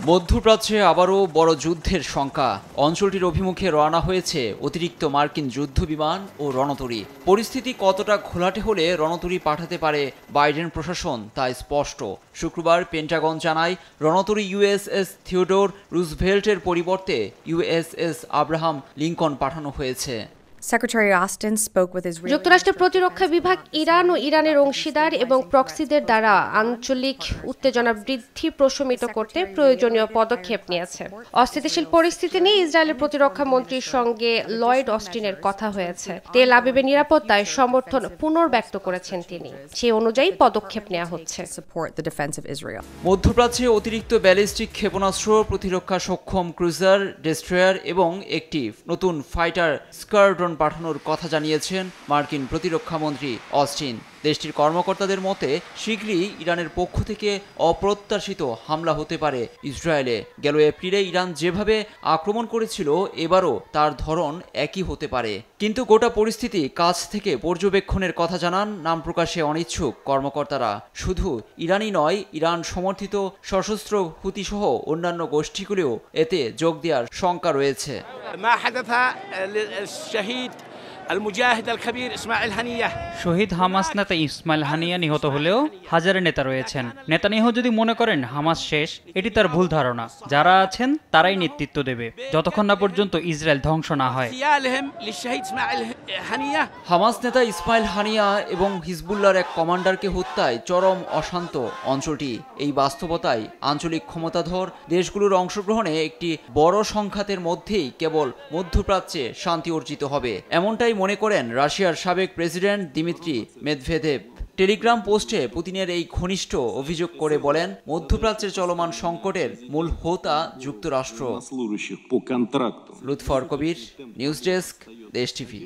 মধ্যপ্রাচ্যে আবারও বড় যুদ্ধের শঙ্কা। অঞ্চলটির অভিমুখে রওনা হয়েছে অতিরিক্ত মার্কিন যুদ্ধবিমান ও রণতরী। পরিস্থিতি কতটা ঘোলাটে হলে রণতরী পাঠাতে পারে বাইডেন প্রশাসন তা স্পষ্ট। শুক্রবার পেন্টাগন জানায়, রণতরী ইউএসএস থিওডোর রুজভেল্টের পরিবর্তে ইউএসএস আব্রাহাম লিঙ্কন পাঠানো হয়েছে। যুক্তরাষ্ট্রের প্রতিরক্ষা বিভাগ ইরান ও ইরানের অংশীদার এবং প্রক্সিদের দ্বারা আঞ্চলিক উত্তেজনা বৃদ্ধি প্রশমিত করতে প্রয়োজনীয় পদক্ষেপ নিয়েছে। অস্থিতিশীল পরিস্থিতি নিয়ে ইসরায়েলের প্রতিরক্ষা মন্ত্রীর সঙ্গে লয়েড অস্টিনের কথা হয়েছে। তেল আবিবের নিরাপত্তায় সমর্থন পুনর্ব্যক্ত করেছেন তিনি। সেই অনুযায়ী পদক্ষেপ নেওয়া হচ্ছে। মধ্যপ্রাচ্যে অতিরিক্ত ব্যালিস্টিক ক্ষেপণাস্ত্র, প্রতিরক্ষা সক্ষম ক্রুজার ডেস্ট্রয়ার এবং একটি নতুন ফাইটার স্কোয়াড্রন পাঠানোর কথা জানিয়েছেন মার্কিন প্রতিরক্ষা মন্ত্রী অস্টিন। দেশটির কর্মকর্তাদের মতে, শীঘ্রই ইরানের পক্ষ থেকে অপ্রত্যাশিত হামলা হতে পারে ইসরায়েলে। গেল এপ্রিলে ইরান যেভাবে আক্রমণ করেছিল, এবারও তার ধরন একই হতে পারে। কিন্তু গোটা পরিস্থিতি কাছ থেকে পর্যবেক্ষণের কথা জানান নাম প্রকাশে অনিচ্ছুক কর্মকর্তারা। শুধু ইরানই নয়, ইরান সমর্থিত সশস্ত্র হুতিসহ অন্যান্য গোষ্ঠীগুলিও এতে যোগ দেওয়ার শঙ্কা রয়েছে। শহীদ হামাস নেতা ইসমাইল হানিয়া নিহত হলেও হাজারে নেতা রয়েছেন। নেতানিয়াহু যদি মনে করেন হামাস শেষ, এটি তার ভুল ধারণা। যারা আছেন তারাই নেতৃত্ব দেবে, যতক্ষণ না পর্যন্ত ইসরায়েল ধ্বংস না হয়। হামাস নেতা ইসমাইল হানিয়া এবং হিজবুল্লাহর এক কমান্ডারকে হত্যায় চরম অশান্ত অঞ্চলটি। এই বাস্তবতায় আঞ্চলিক ক্ষমতাধর দেশগুলোর অংশগ্রহণে একটি বড় সংঘাতের মধ্যেই কেবল মধ্যপ্রাচ্যে শান্তি অর্জিত হবে, এমনটাই মনে করেন রাশিয়ার সাবেক প্রেসিডেন্ট দিমিত্রি মেদভেদেভ। টেলিগ্রাম পোস্টে পুতিনের এই ঘনিষ্ঠ অভিযোগ করে বলেন, মধ্যপ্রাচ্যের চলমান সংকটের মূল হোতা যুক্তরাষ্ট্র। লুৎফর কবির, নিউজ ডেস্ক, দেশ টিভি।